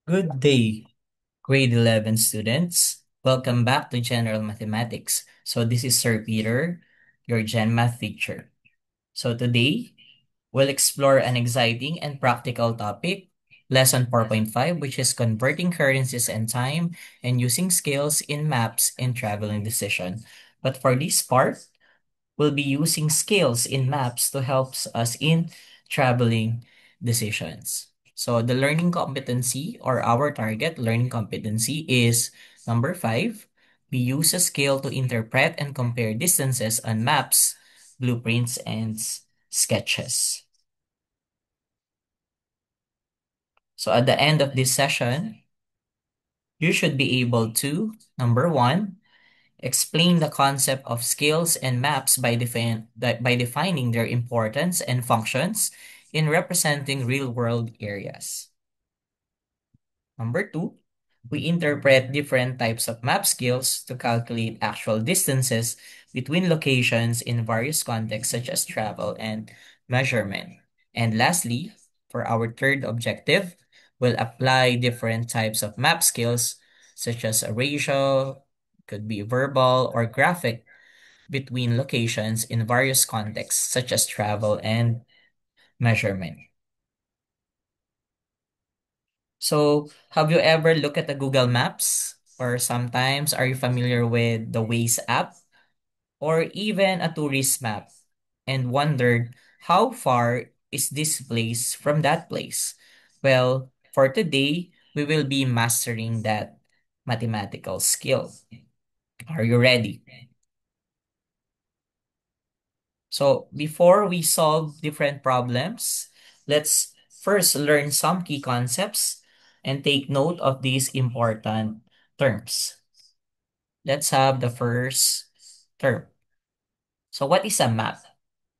Good day, grade 11 students. Welcome back to General Mathematics. So this is Sir Peter, your Gen Math teacher. So today, we'll explore an exciting and practical topic, Lesson 4.5, which is converting currencies and time and using scales in maps in traveling decision. But for this part, we'll be using scales in maps to help us in traveling decisions. So the learning competency or our target learning competency is number 5. We use a scale to interpret and compare distances on maps, blueprints, and sketches. So at the end of this session, you should be able to, number 1, explain the concept of scales and maps by defining their importance and functions in representing real-world areas. Number 2, we interpret different types of map scales to calculate actual distances between locations in various contexts such as travel and measurement. And lastly, for our third objective, we'll apply different types of map scales such as a ratio, could be verbal or graphic between locations in various contexts such as travel and measurement. So, have you ever looked at the Google Maps? Or sometimes are you familiar with the Waze app or even a tourist map and wondered how far is this place from that place? Well, for today, we will be mastering that mathematical skill. Are you ready? So before we solve different problems, let's first learn some key concepts and take note of these important terms. Let's have the first term. So what is a map?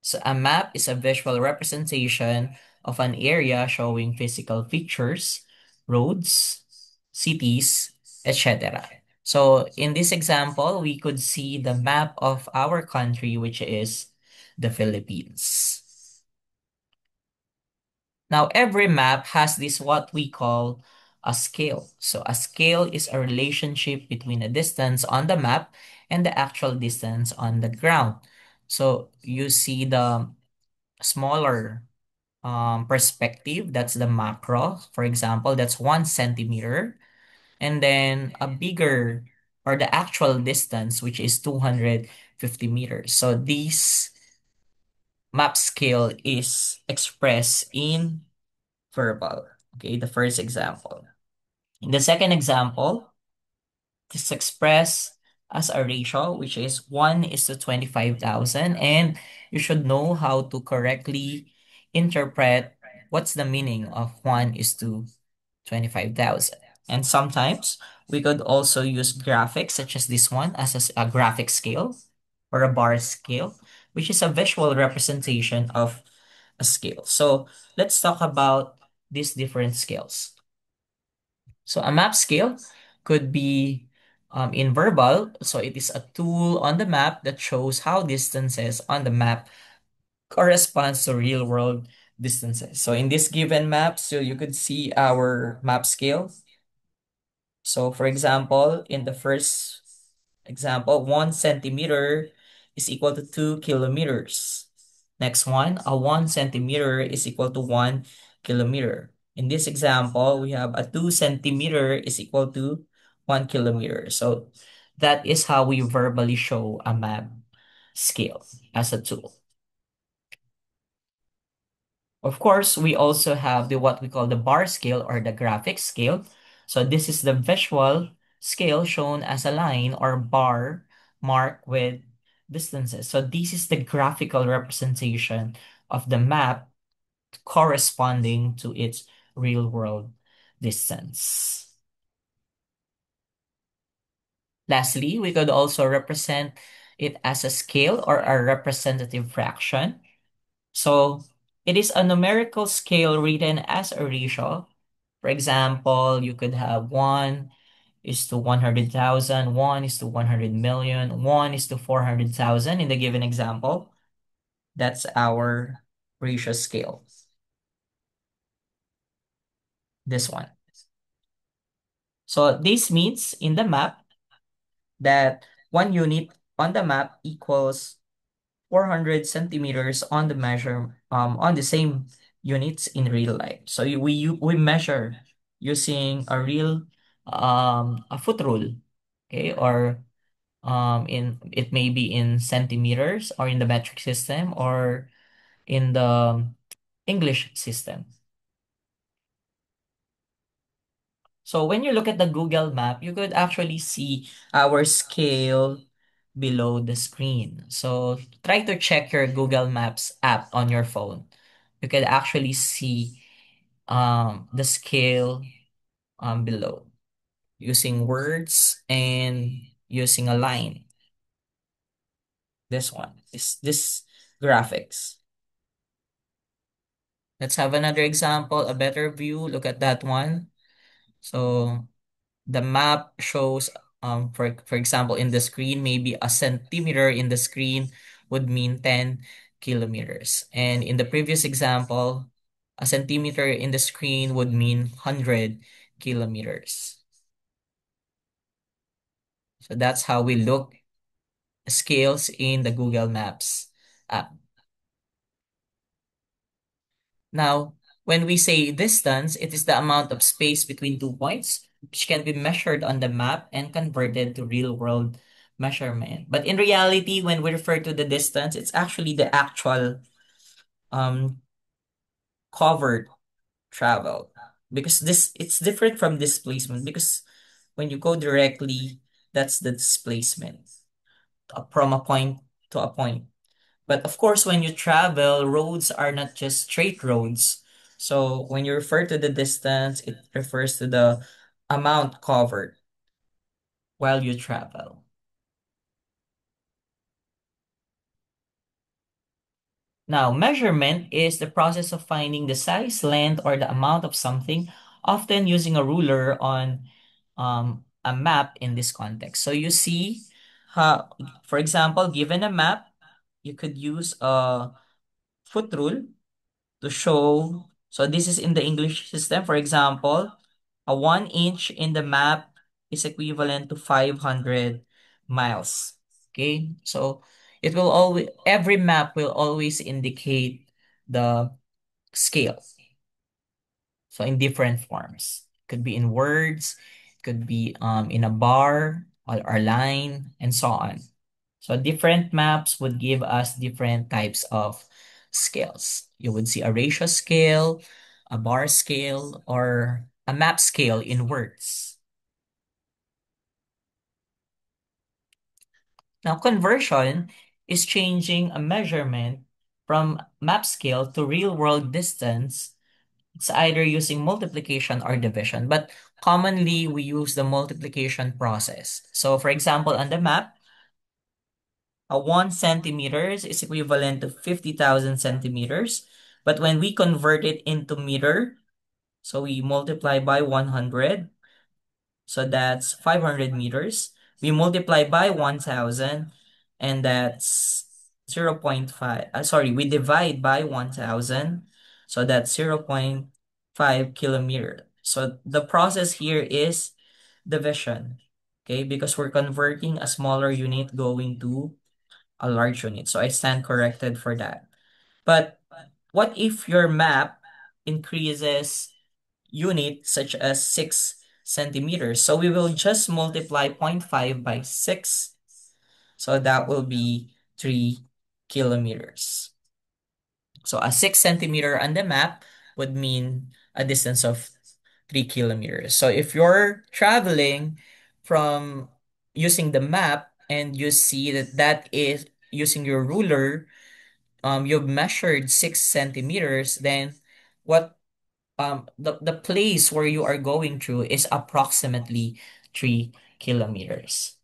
So a map is a visual representation of an area showing physical features, roads, cities, etc. So in this example, we could see the map of our country, which is the Philippines. Now, every map has this what we call a scale. So a scale is a relationship between a distance on the map and the actual distance on the ground. So you see the smaller perspective, that's the macro. For example, that's 1 centimeter. And then a bigger or the actual distance, which is 250 meters. So this map scale is expressed in verbal. Okay, the first example. In the second example, this is expressed as a ratio, which is 1 is to 25,000. And you should know how to correctly interpret what's the meaning of 1 is to 25,000. And sometimes we could also use graphics such as this one as a graphic scale or a bar scale, which is a visual representation of a scale. So let's talk about these different scales. So a map scale could be in verbal. So it is a tool on the map that shows how distances on the map corresponds to real world distances. So in this given map, so you could see our map scale. So for example, in the first example, 1 centimeter is equal to 2 kilometers. Next one, a 1 centimeter is equal to 1 kilometer. In this example, we have a 2 centimeter is equal to 1 kilometer. So that is how we verbally show a map scale as a tool. Of course, we also have the what we call the bar scale or the graphic scale. So this is the visual scale shown as a line or bar marked with distances. So this is the graphical representation of the map corresponding to its real world distance. Lastly, we could also represent it as a scale or a representative fraction. So it is a numerical scale written as a ratio. For example, you could have 1 is to 100,000, 1 is to 100 million, 1 is to 400,000 in the given example. That's our ratio scale. This one. So this means in the map that 1 unit on the map equals 400 centimeters on the on the same units in real life. So we measure using a real a foot rule, okay, or in it may be in centimeters or in the metric system or in the English system. So when you look at the Google map, you could actually see our scale below the screen. So try to check your Google Maps app on your phone. You could actually see the scale below using words and using a line. This one is this graphics. Let's have another example, a better view. Look at that one. So the map shows, for example, in the screen, maybe a centimeter in the screen would mean 10 kilometers. And in the previous example, a centimeter in the screen would mean 100 kilometers. So that's how we look scales in the Google Maps app. Now, when we say distance, it is the amount of space between 2 points, which can be measured on the map and converted to real-world measurement. But in reality, when we refer to the distance, it's actually the actual um, covered travel. Because this it's different from displacement because when you go directly, that's the displacement from a point to a point. But of course, when you travel, roads are not just straight roads. So when you refer to the distance, it refers to the amount covered while you travel. Now, measurement is the process of finding the size, length, or the amount of something, often using a ruler on a map in this context. So you see, for example, given a map, you could use a foot rule to show. So this is in the English system. For example, a 1 inch in the map is equivalent to 500 miles. Okay, so it will always every map will always indicate the scale. So in different forms, could be in words, could be in a bar or a line, and so on. So different maps would give us different types of scales. You would see a ratio scale, a bar scale, or a map scale in words. Now, conversion is changing a measurement from map scale to real-world distance. It's either using multiplication or division, but commonly we use the multiplication process. So, for example, on the map, a 1 centimeters is equivalent to 50,000 centimeters. But when we convert it into meter, so we multiply by 100, so that's 500 meters. We multiply by 1,000, and that's 0.5. Sorry, we divide by 1,000, so that's 0.5 kilometer. So the process here is division, okay? Because we're converting a smaller unit going to a large unit. So I stand corrected for that. But what if your map increases unit such as 6 centimeters? So we will just multiply 0.5 by 6. So that will be 3 kilometers. So a 6 centimeter on the map would mean a distance of 3 kilometers. So if you're traveling from using the map and you see that that is using your ruler, you've measured 6 centimeters, then what the place where you are going through is approximately 3 kilometers.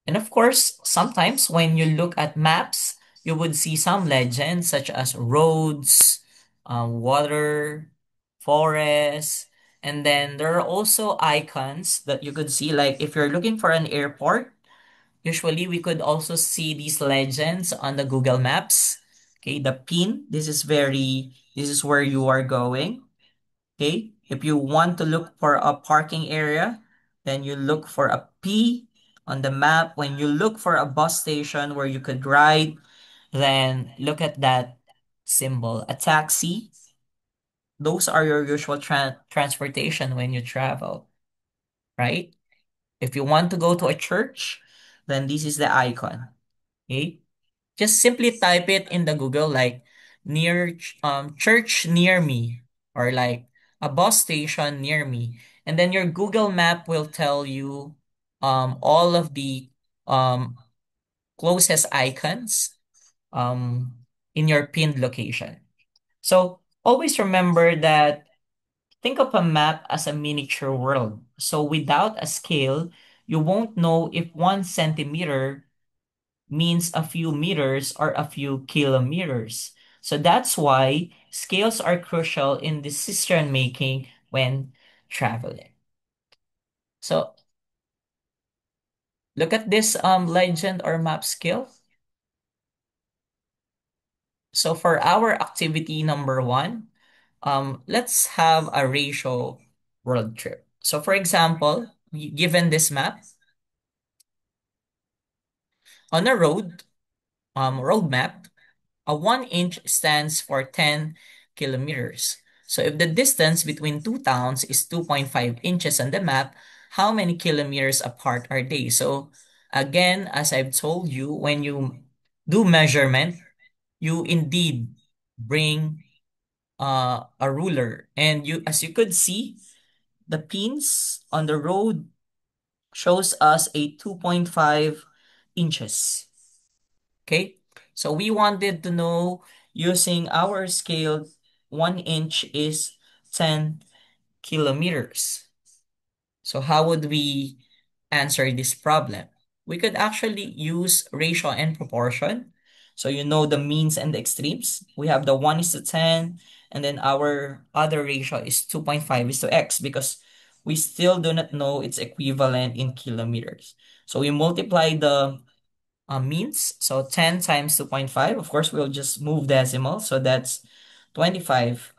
And of course, sometimes when you look at maps, you would see some legends such as roads, water, forests, and then there are also icons that you could see. Like if you're looking for an airport, usually we could also see these legends on the Google Maps. Okay, the pin, this is where you are going. Okay, if you want to look for a parking area, then you look for a P on the map. When you look for a bus station where you could ride, then look at that symbol, a taxi. Those are your usual transportation when you travel, right? If you want to go to a church, then this is the icon. Okay? Just simply type it in the Google like church near me or like a bus station near me. And then your Google map will tell you all of the um closest icons um in your pinned location. So always remember that think of a map as a miniature world. So without a scale, you won't know if 1 centimeter means a few meters or a few kilometers. So that's why scales are crucial in decision making when traveling. So look at this legend or map scale. So for our activity number one, let's have a ratio world trip. So for example, given this map, on a road map, a 1 inch stands for 10 kilometers. So if the distance between two towns is 2.5 inches on the map, how many kilometers apart are they? So again, as I've told you, when you do measurement, you indeed bring a ruler. And you, as you could see, the pins on the road shows us a 2.5 inches. Okay, so we wanted to know using our scale, 1 inch is 10 kilometers. So how would we answer this problem? We could actually use ratio and proportion. So you know the means and the extremes. We have the 1 is to 10, and then our other ratio is 2.5 is to x because we still do not know its equivalent in kilometers. So we multiply the means. So 10 times 2.5, of course, we'll just move decimal. So that's 25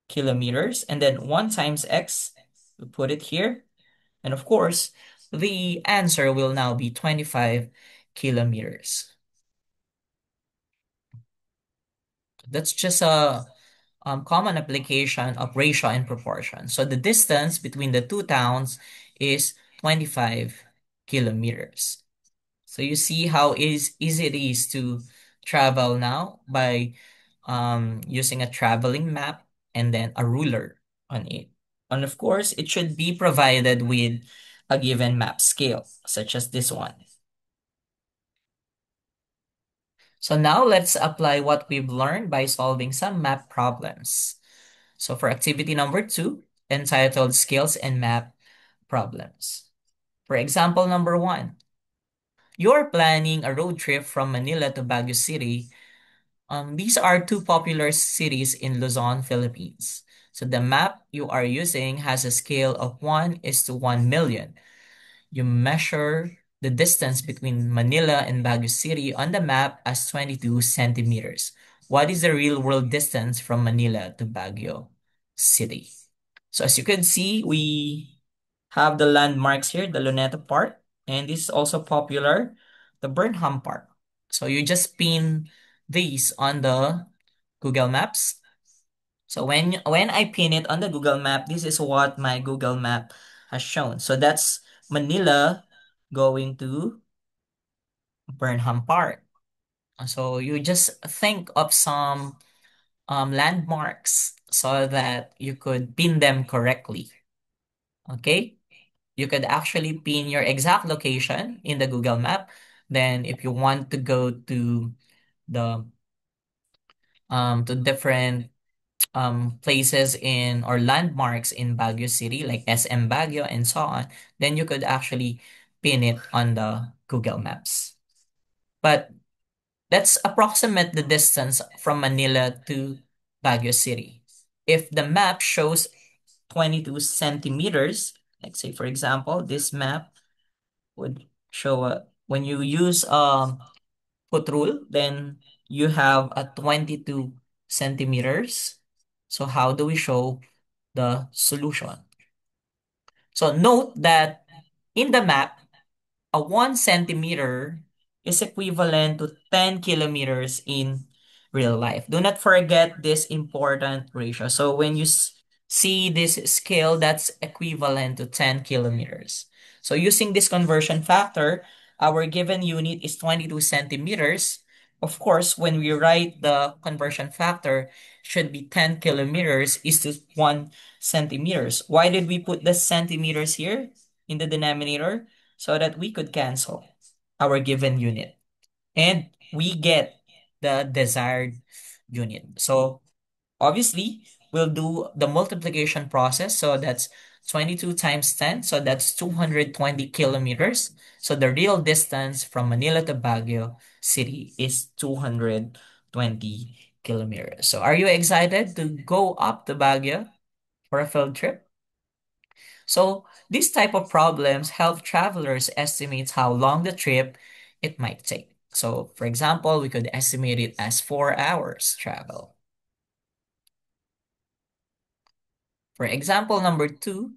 kilometers. And then 1 times x, we put it here. And of course, the answer will now be 25 kilometers. That's just a common application of ratio and proportion. So the distance between the two towns is 25 kilometers. So you see how easy it is to travel now by using a traveling map and then a ruler on it. And of course, it should be provided with a given map scale, such as this one. So now let's apply what we've learned by solving some map problems. So for activity number two, entitled Skills and Map Problems. For example number one, you're planning a road trip from Manila to Baguio City. These are two popular cities in Luzon, Philippines. So the map you are using has a scale of 1 is to 1 million. You measure the distance between Manila and Baguio City on the map as 22 centimeters. What is the real world distance from Manila to Baguio City? So as you can see, we have the landmarks here, the Luneta Park, and this is also popular, the Burnham Park. So you just pin these on the Google Maps. So when I pin it on the Google Map, this is what my Google Map has shown. So that's Manila going to Burnham Park. So you just think of some landmarks so that you could pin them correctly. Okay? You could actually pin your exact location in the Google Map. Then if you want to go the to different places in or landmarks in Baguio City like SM Baguio and so on, then you could actually pin it on the Google Maps. But let's approximate the distance from Manila to Baguio City. If the map shows 22 centimeters, like say for example, this map would show when you use foot rule, then you have a 22 centimeters. So how do we show the solution. So note that in the map, a 1 centimeter is equivalent to 10 kilometers in real life. Do not forget this important ratio. So when you see this scale, that's equivalent to 10 kilometers. So using this conversion factor, our given unit is 22 centimeters. Of course, when we write the conversion factor, should be 10 kilometers is to 1 centimeters. Why did we put the centimeters here in the denominator? So that we could cancel our given unit and we get the desired unit. So obviously, we'll do the multiplication process. So that's 22 times 10. So that's 220 kilometers. So the real distance from Manila to Baguio City is 220 kilometers. So are you excited to go up to Baguio for a field trip? So these type of problems help travelers estimate how long the trip it might take. So for example, we could estimate it as 4 hours travel. For example, number two,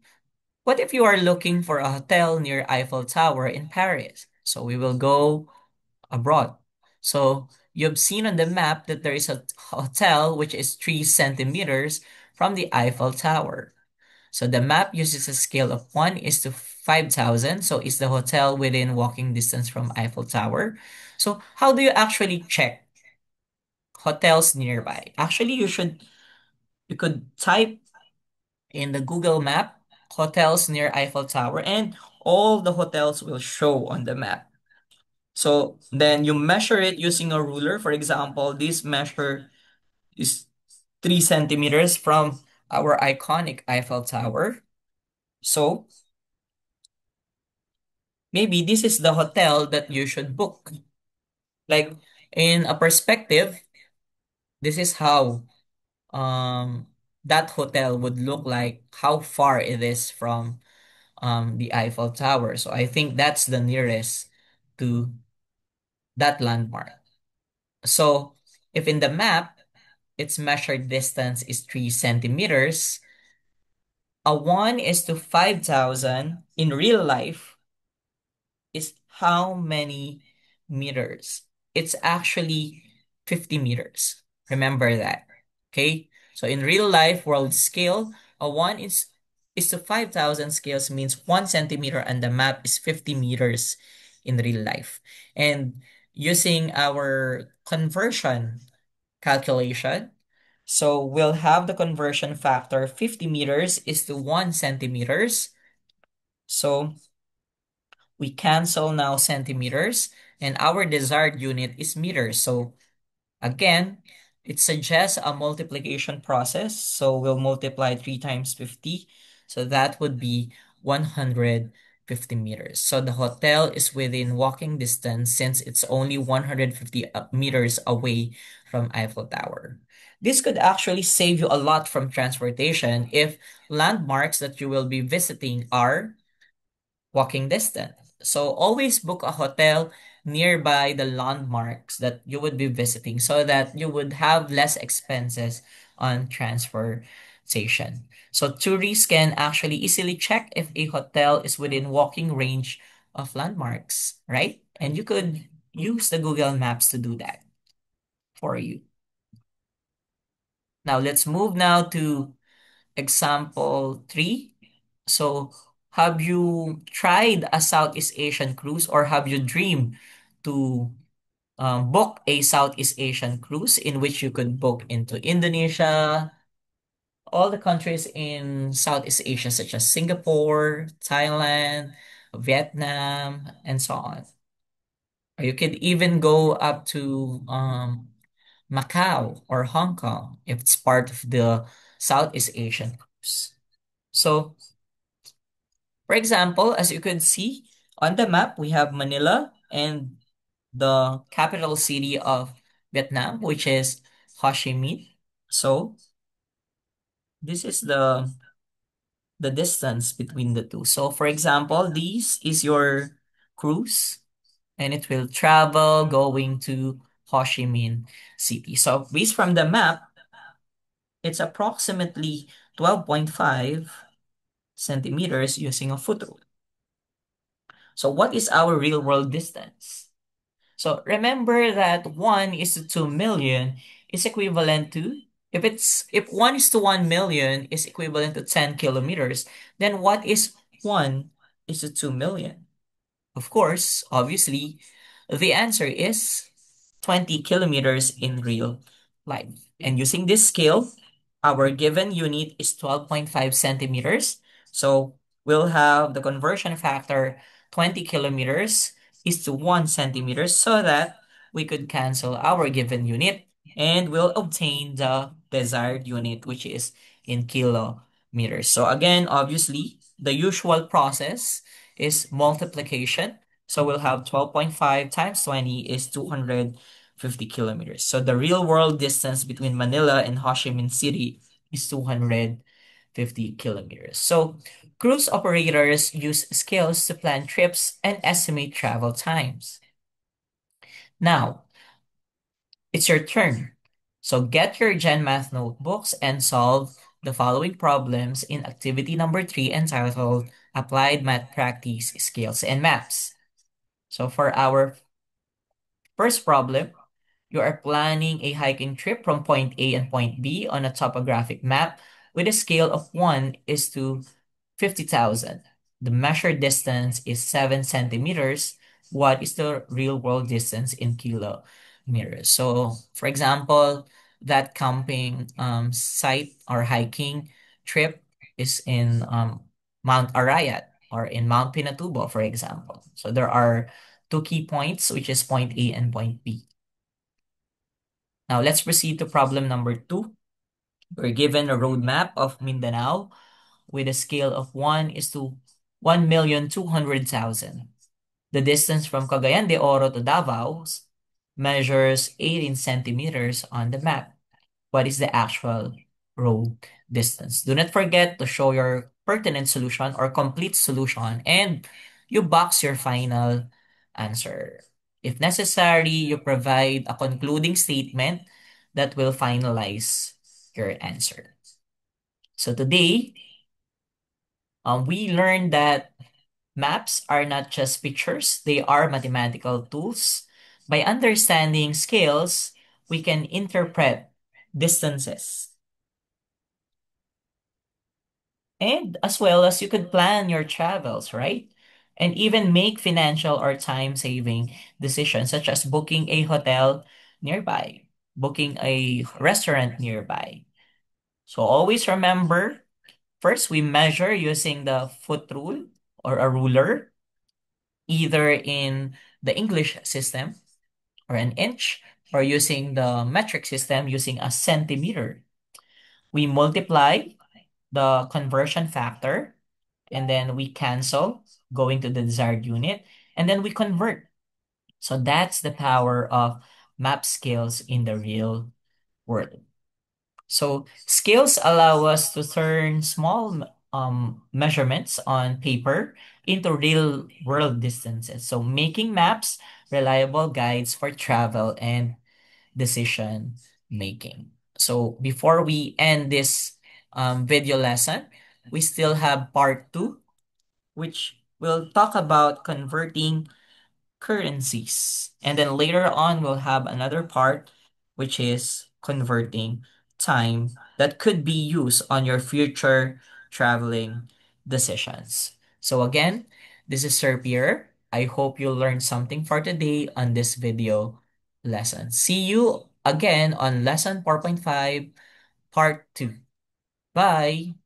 what if you are looking for a hotel near Eiffel Tower in Paris? So we will go abroad. So you've seen on the map that there is a hotel which is 3 centimeters from the Eiffel Tower. So the map uses a scale of 1 is to 5,000. So is the hotel within walking distance from Eiffel Tower? So how do you actually check hotels nearby? Actually, you could type in the Google map hotels near Eiffel Tower and all the hotels will show on the map. So then you measure it using a ruler. For example, this measure is 3 centimeters from our iconic Eiffel Tower. So maybe this is the hotel that you should book. Like in a perspective, this is how um that hotel would look like, how far it is from the Eiffel Tower. So I think that's the nearest to that landmark. So if in the map its measured distance is 3 centimeters, a 1 is to 5,000 in real life is how many meters? It's actually 50 meters. Remember that. Okay? So in real life world scale, a 1 is to 5,000 scales means 1 centimeter and the map is 50 meters in real life. And using our conversion calculation, so we'll have the conversion factor 50 meters is to 1 centimeters. So we cancel now centimeters, and our desired unit is meters. So again, it suggests a multiplication process. So we'll multiply 3 times 50. So that would be 150 meters. So the hotel is within walking distance since it's only 150 meters away from Eiffel Tower. This could actually save you a lot from transportation if landmarks that you will be visiting are walking distance. So always book a hotel nearby the landmarks that you would be visiting so that you would have less expenses on transportation. So tourists can actually easily check if a hotel is within walking range of landmarks, right? And you could use the Google Maps to do that for you. Now let's move now to example 3. So, have you tried a Southeast Asian cruise or have you dreamed to book a Southeast Asian cruise in which you could book into Indonesia, all the countries in Southeast Asia, such as Singapore, Thailand, Vietnam, and so on? Or you could even go up to Macau or Hong Kong if it's part of the Southeast Asian cruise. So, for example, as you can see on the map, we have Manila and the capital city of Vietnam, which is Ho Chi Minh. So this is the distance between the two. So for example, this is your cruise and it will travel going to Ho Chi Minh City. So based from the map, it's approximately 12.5 centimeters using a foot rule. So what is our real world distance? So remember that 1 is to 2 million is equivalent to, if 1 is to 1 million is equivalent to 10 kilometers, then what is 1 is to 2 million? Of course, obviously, the answer is 20 kilometers in real life. And using this scale, our given unit is 12.5 centimeters. So we'll have the conversion factor 20 kilometers is to 1 centimeter so that we could cancel our given unit and we'll obtain the desired unit, which is in kilometers. So again, obviously, the usual process is multiplication. So we'll have 12.5 times 20 is 250 kilometers. So the real world distance between Manila and Ho Chi Minh City is 250 kilometers. So cruise operators use scales to plan trips and estimate travel times. Now, it's your turn. So get your GenMath notebooks and solve the following problems in activity number 3 entitled Applied Math Practice Scales and Maps. So for our first problem, you are planning a hiking trip from point A and point B on a topographic map with a scale of 1 is to 50,000. The measured distance is 7 centimeters. What is the real world distance in kilometers? So, for example, that camping site or hiking trip is in Mount Arayat or in Mount Pinatubo, for example. So there are two key points, which is point A and point B. Now let's proceed to problem number 2. We're given a road map of Mindanao with a scale of 1 is to 1,200,000. The distance from Cagayan de Oro to Davao measures 18 centimeters on the map. What is the actual road distance? Do not forget to show your pertinent solution or complete solution and you box your final answer. If necessary, you provide a concluding statement that will finalize your answer. So today, we learned that maps are not just pictures, they are mathematical tools. By understanding scales, we can interpret distances. And as well as you could plan your travels, right? And even make financial or time-saving decisions, such as booking a hotel nearby, booking a restaurant nearby. So always remember, first we measure using the foot rule or a ruler, either in the English system or an inch, or using the metric system using a centimeter. We multiply the conversion factor, and then we cancel going to the desired unit, and then we convert. So that's the power of map scales in the real world. So scales allow us to turn small measurements on paper into real world distances. So making maps reliable guides for travel and decision making. So before we end this video lesson, we still have part 2, which will talk about converting currencies. And then later on, we'll have another part, which is converting time that could be used on your future traveling decisions. So again, this is Sir Pierre. I hope you learned something for today on this video lesson. See you again on lesson 4.5, part 2. Bye!